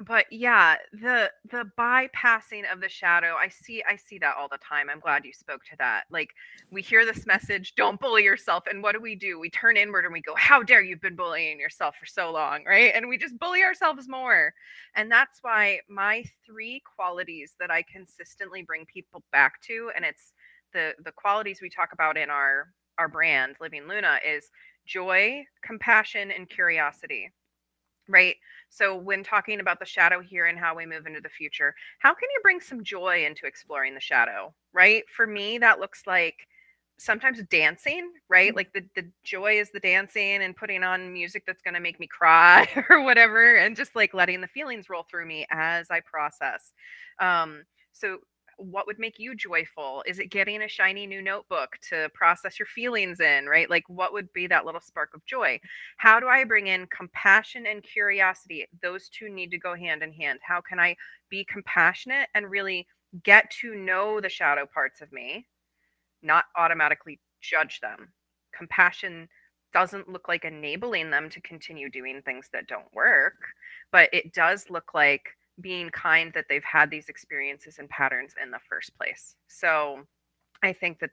But yeah, the bypassing of the shadow, I see that all the time. I'm glad you spoke to that. Like, we hear this message, don't bully yourself, and what do? We turn inward and we go, how dare you've been bullying yourself for so long, right? And we just bully ourselves more. And that's why my 3 qualities that I consistently bring people back to, and it's the qualities we talk about in our brand, Living Luna, is joy, compassion, and curiosity. Right. So, when talking about the shadow here and how we move into the future, how can you bring some joy into exploring the shadow? Right. For me, that looks like sometimes dancing, right? Like the joy is the dancing and putting on music that's going to make me cry or whatever, and just like letting the feelings roll through me as I process. So, what would make you joyful? Is it getting a shiny new notebook to process your feelings in, right? Like, what would be that little spark of joy? How do I bring in compassion and curiosity? Those two need to go hand in hand. How can I be compassionate and really get to know the shadow parts of me, not automatically judge them? Compassion doesn't look like enabling them to continue doing things that don't work, but it does look like being kind that they've had these experiences and patterns in the first place. So I think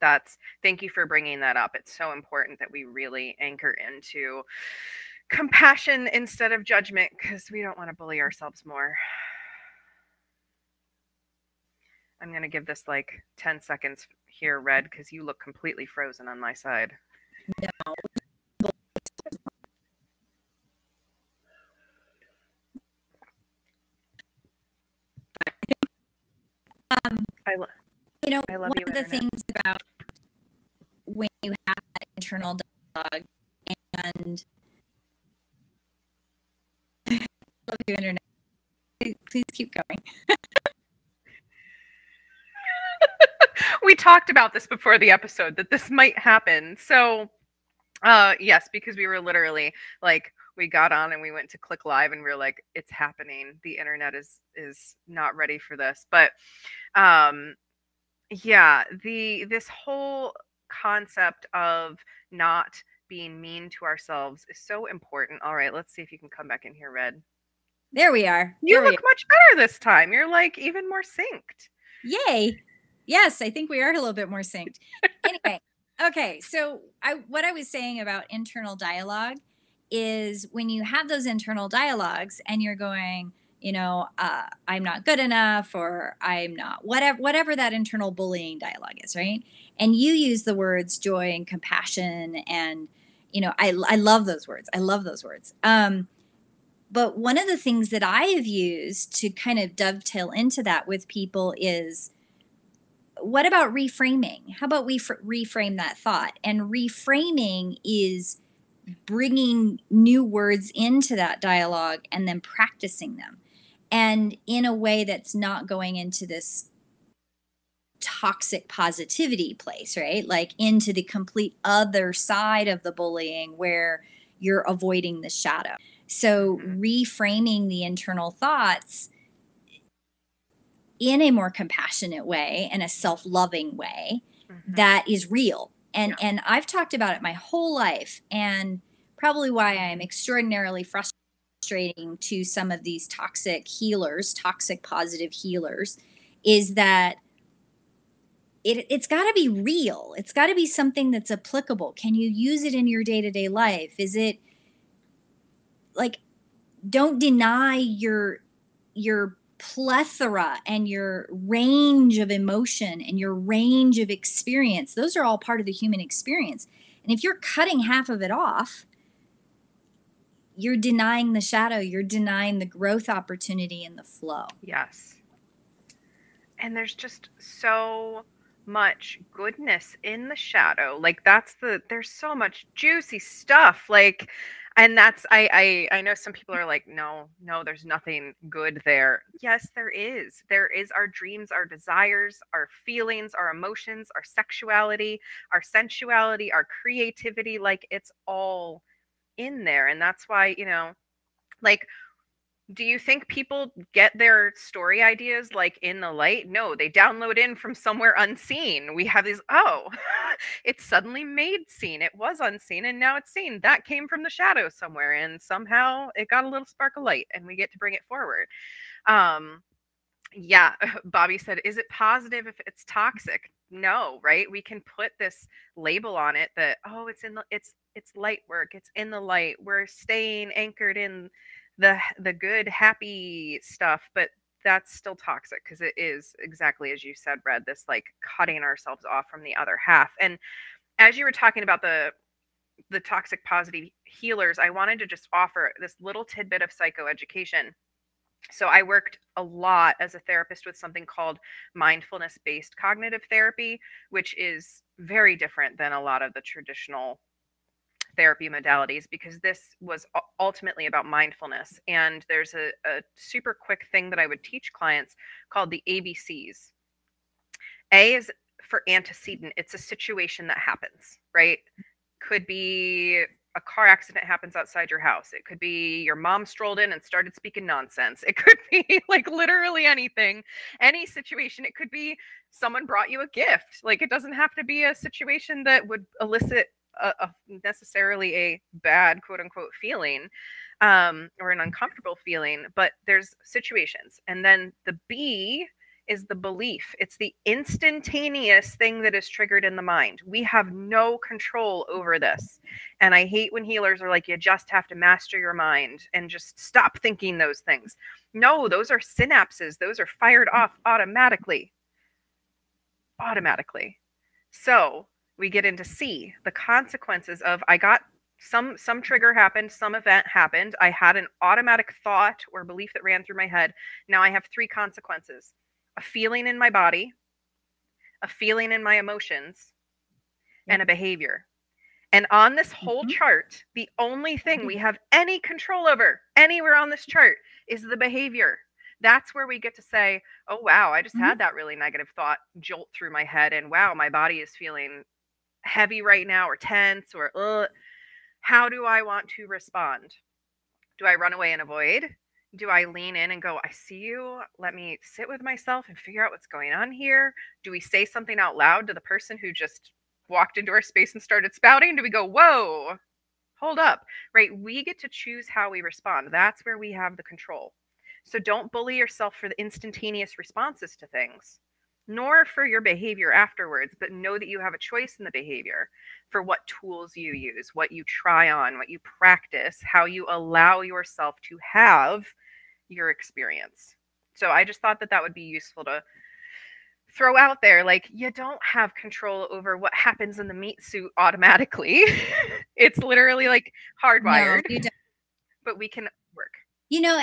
thank you for bringing that up. It's so important that we really anchor into compassion instead of judgment, because we don't want to bully ourselves more. I'm going to give this like 10 seconds here, Red, because you look completely frozen on my side. No. I love one you, of the Internet. things about when you have that internal dialogue and love you, Internet. Please keep going. We talked about this before the episode that this might happen. So, yes, because we were literally like, we got on and we went to click live and we were like, it's happening. The internet is not ready for this. But yeah, this whole concept of not being mean to ourselves is so important. All right, let's see if you can come back in here, Red. There we are. You look much better this time. You're like even more synced. Yay. Yes, I think we are a little bit more synced. Anyway, okay. So what I was saying about internal dialogue is when you have those internal dialogues and you're going, I'm not good enough, or I'm not whatever that internal bullying dialogue is, right? And you use the words joy and compassion, and I love those words. I love those words. But one of the things that I have used to kind of dovetail into that with people is, what about reframing? How about we reframe that thought? And reframing is bringing new words into that dialogue and then practicing them. And in a way that's not going into this toxic positivity place, right? Like into the complete other side of the bullying where you're avoiding the shadow. So reframing the internal thoughts in a more compassionate way and a self-loving way that is real Yeah. And I've talked about it my whole life, and probably why I am extraordinarily frustrating to some of these toxic healers, toxic positive healers, is that it's got to be real. It's got to be something that's applicable. Can you use it in your day-to-day life? Is it like, don't deny your plethora and your range of emotion and your range of experience. Those are all part of the human experience. And if you're cutting half of it off, you're denying the shadow, you're denying the growth opportunity and the flow. Yes. And there's just so much goodness in the shadow. Like there's so much juicy stuff. Like, and that's I know some people are like, no, no, there's nothing good there. Yes, there is. There is our dreams, our desires, our feelings, our emotions, our sexuality, our sensuality, our creativity. Like, it's all in there. And that's why, like, do you think people get their story ideas like in the light? No, they download in from somewhere unseen. We have these, oh, it's suddenly made seen. It was unseen and now it's seen. That came from the shadow somewhere and somehow it got a little spark of light and we get to bring it forward. Um, yeah, Bobby said, is it positive if it's toxic? No, right? We can put this label on it that, oh, it's light work. It's in the light. We're staying anchored in the good, happy stuff, but that's still toxic because it is exactly as you said, Red, this like cutting ourselves off from the other half. And as you were talking about the toxic positive healers, I wanted to just offer this little tidbit of psychoeducation. So I worked a lot as a therapist with something called mindfulness based cognitive therapy, which is very different than a lot of the traditional therapy modalities because this was ultimately about mindfulness. And there's a super quick thing that I would teach clients called the ABCs. A is for antecedent, it's a situation that happens, right? Could be a car accident happens outside your house. It could be your mom strolled in and started speaking nonsense. It could be like literally anything, any situation. It could be someone brought you a gift. Like, it doesn't have to be a situation that would elicit a necessarily a bad quote unquote feeling, or an uncomfortable feeling, but there's situations. And then the B is the belief. It's the instantaneous thing that is triggered in the mind. We have no control over this. And I hate when healers are like, you just have to master your mind and just stop thinking those things. No, those are synapses. Those are fired off automatically. Automatically. So we get into C, the consequences of I got some trigger happened, some event happened. I had an automatic thought or belief that ran through my head. Now I have three consequences: a feeling in my body, a feeling in my emotions, and a behavior. And on this whole chart, the only thing we have any control over anywhere on this chart is the behavior. That's where we get to say, oh, wow, I just had that really negative thought jolt through my head. And wow, my body is feeling heavy right now or tense or, how do I want to respond? Do I run away and avoid? Do I lean in and go, I see you. Let me sit with myself and figure out what's going on here? Do we say something out loud to the person who just walked into our space and started spouting? Do we go, whoa, hold up, right? We get to choose how we respond. That's where we have the control. So don't bully yourself for the instantaneous responses to things, nor for your behavior afterwards, but know that you have a choice in the behavior for what tools you use, what you try on, what you practice, how you allow yourself to have your experience. So I just thought that that would be useful to throw out there. Like, you don't have control over what happens in the meat suit automatically. It's literally like No, hardwired, you don't. but we can work. You know,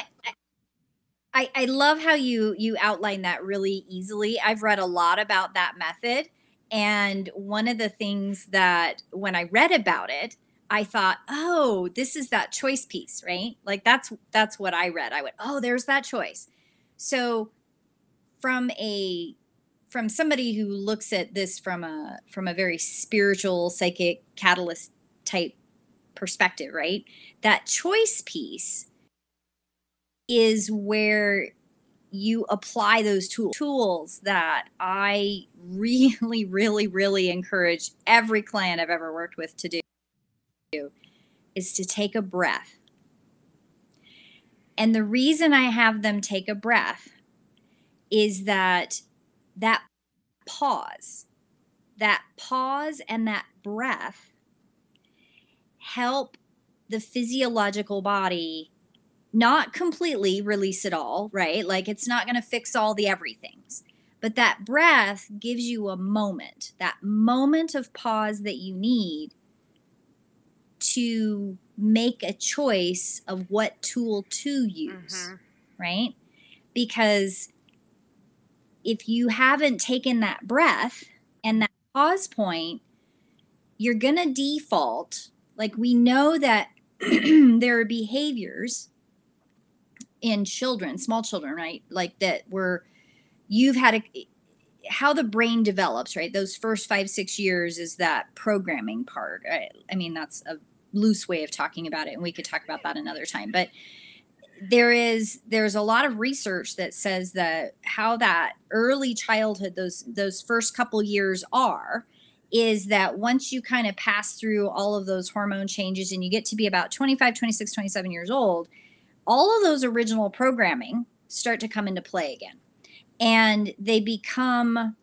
I love how you outline that really easily. I've read a lot about that method, and one of the things that when I read about it, I thought, "Oh, this is that choice piece, right?" Like that's what I read. I went, "Oh, there's that choice." So from a from somebody who looks at this from a very spiritual, psychic catalyst type perspective, right? That choice piece is where you apply those tools that I really, really, really encourage every client I've ever worked with to do is to take a breath. And the reason I have them take a breath is that that pause, that pause and that breath help the physiological body not completely release it all, right? Like it's not going to fix all the everythings. But that breath gives you a moment, that moment of pause that you need to make a choice of what tool to use, right? Because if you haven't taken that breath and that pause point, you're going to default. Like we know that there are behaviors in children, small children, right? Like that where you've had how the brain develops, right? Those first 5-6 years is that programming part. I mean, that's a loose way of talking about it, and we could talk about that another time. But there's a lot of research that says that how that early childhood, those first couple years is that once you kind of pass through all of those hormone changes and you get to be about 25, 26, 27 years old, all of those original programming start to come into play again. And they become,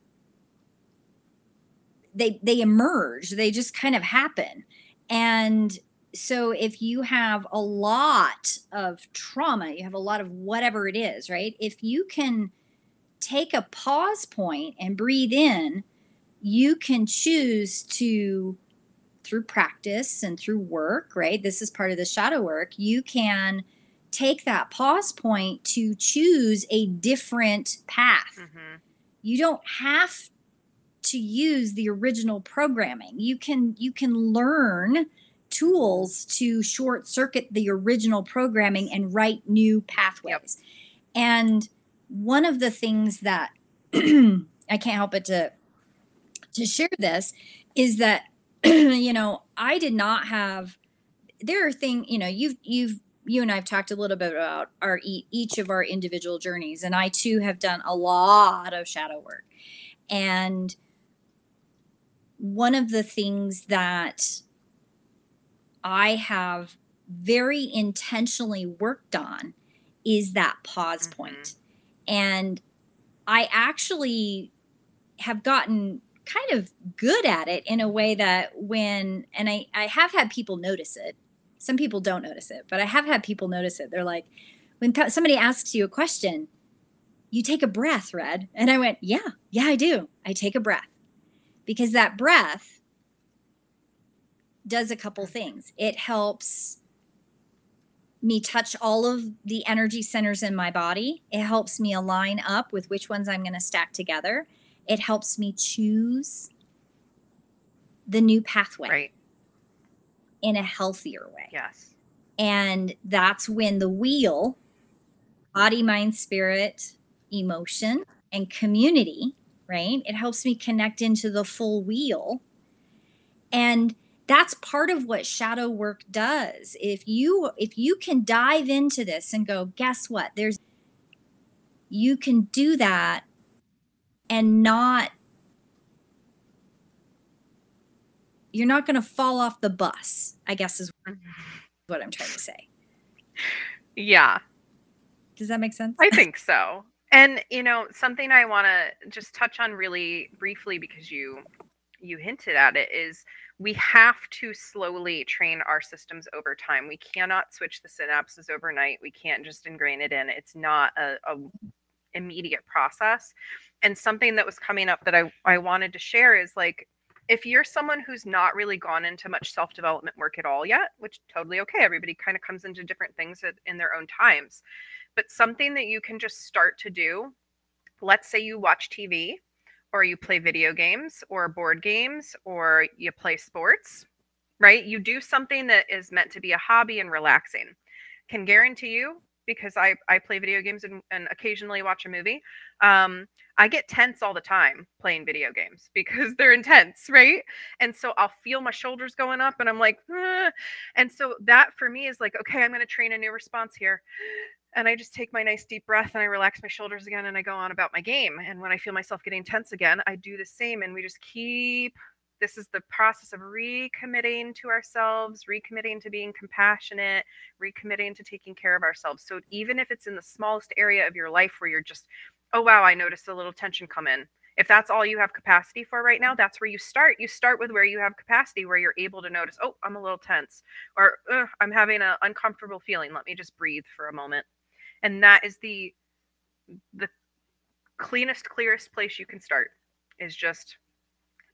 they emerge, they just kind of happen. And so if you have a lot of trauma, you have a lot of whatever it is, right? If you can take a pause point and breathe in, you can choose to, through practice and through work, right? This is part of the shadow work. You can take that pause point to choose a different path. You don't have to use the original programming. You can learn tools to short circuit the original programming and write new pathways. Yep. And one of the things that I can't help but to share this is that I did not have, there are things, you and I've talked a little bit about each of our individual journeys, and I too have done a lot of shadow work. And one of the things that I have very intentionally worked on is that pause point. And I actually have gotten kind of good at it in a way that I have had people notice it. Some people don't notice it, but I have had people notice it. They're like, when somebody asks you a question, you take a breath, Red. And I went, yeah, I do. I take a breath, because that breath does a couple things. It helps me touch all of the energy centers in my body. It helps me align up with which ones I'm going to stack together. It helps me choose the new pathway in a healthier way. Yes. And that's when the wheel, body, mind, spirit, emotion, and community, right? It helps me connect into the full wheel. And that's part of what shadow work does. If you can dive into this and go, guess what? You can do that and you're not going to fall off the bus, I guess is what I'm trying to say. Yeah. Does that make sense? I think so. And, something I want to just touch on really briefly, because you hinted at it, is we have to slowly train our systems over time. We cannot switch the synapses overnight. We can't just ingrain it in. It's not a immediate process. And something that was coming up that I wanted to share is, like, if you're someone who's not really gone into much self-development work at all yet, which totally okay, everybody kind of comes into different things in their own times, but something that you can just start to do, let's say you watch TV, or you play video games or board games, or you play sports, right? You do something that is meant to be a hobby and relaxing. Can guarantee you, because I play video games and occasionally watch a movie, I get tense all the time playing video games because they're intense, right? And so I'll feel my shoulders going up and I'm like, ah. And so that for me is like, okay, I'm going to train a new response here. And I just take my nice deep breath and I relax my shoulders again and I go on about my game. And when I feel myself getting tense again, I do the same. And we just keep, this is the process of recommitting to ourselves, recommitting to being compassionate, recommitting to taking care of ourselves. So even if it's in the smallest area of your life where you're just, oh, wow, I noticed a little tension come in. If that's all you have capacity for right now, that's where you start. You start with where you have capacity, where you're able to notice, oh, I'm a little tense, or I'm having an uncomfortable feeling. Let me just breathe for a moment. And that is the cleanest, clearest place you can start, is just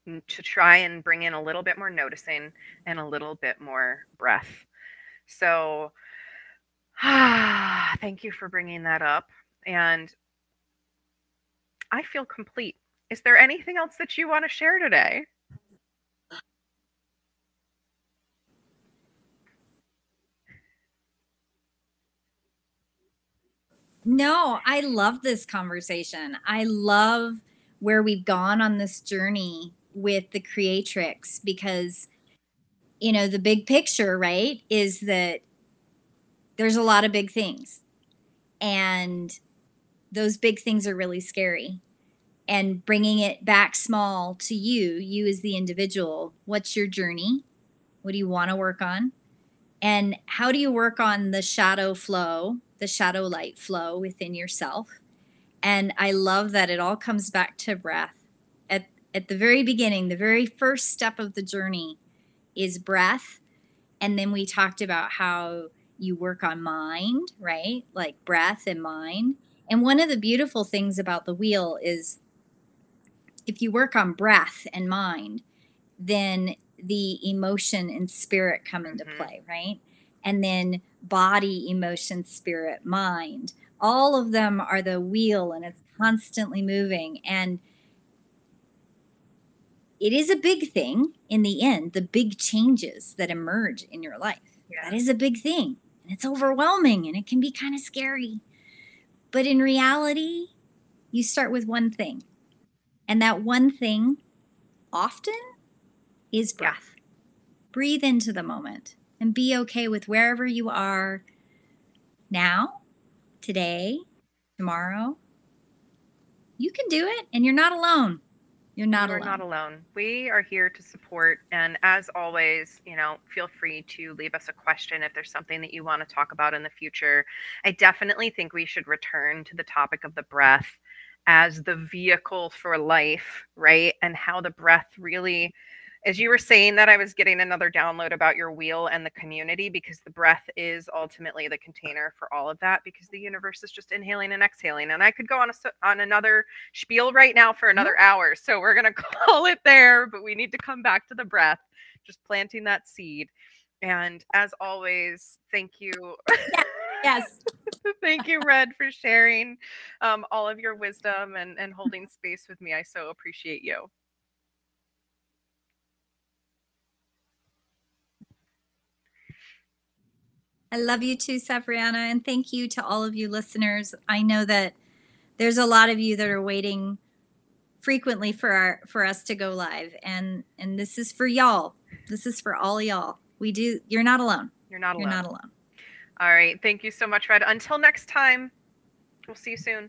to try and bring in a little bit more noticing and a little bit more breath. So thank you for bringing that up. And I feel complete. Is there anything else that you want to share today? No, I love this conversation. I love where we've gone on this journey with the Creatrix because, the big picture, right, is that there's a lot of big things. And those big things are really scary. And bringing it back small to you as the individual, what's your journey? What do you want to work on? And how do you work on the shadow flow, the shadow light flow within yourself? And I love that it all comes back to breath. At the very beginning, the very first step of the journey is breath. And then we talked about how you work on mind, right? Like breath and mind. And one of the beautiful things about the wheel is if you work on breath and mind, then the emotion and spirit come into Mm-hmm. play, right? And then body, emotion, spirit, mind. All of them are the wheel and it's constantly moving. And it is a big thing in the end, the big changes that emerge in your life. Yeah. That is a big thing. And it's overwhelming and it can be kind of scary. But in reality, you start with one thing. And that one thing often is Yeah. breath. Breathe into the moment and be okay with wherever you are now, today, tomorrow. You can do it and you're not alone. You're not You are not alone. alone. We are here to support. And as always, feel free to leave us a question if there's something that you want to talk about in the future. I definitely think we should return to the topic of the breath as the vehicle for life, right? And how the breath really, as you were saying that, I was getting another download about your wheel and the community, because the breath is ultimately the container for all of that, because the universe is just inhaling and exhaling. And I could go on another spiel right now for Yeah. another hour, so we're going to call it there, but we need to come back to the breath, just planting that seed. And as always, thank you. Yes. Thank you, Red, for sharing all of your wisdom and holding space with me. I so appreciate you. I love you too, Safriana. And thank you to all of you listeners. I know that there's a lot of you that are waiting frequently for us to go live. And this is for y'all. This is for all y'all. You're not alone. You're not You're alone. not alone. All right. Thank you so much, Red. Until next time, we'll see you soon.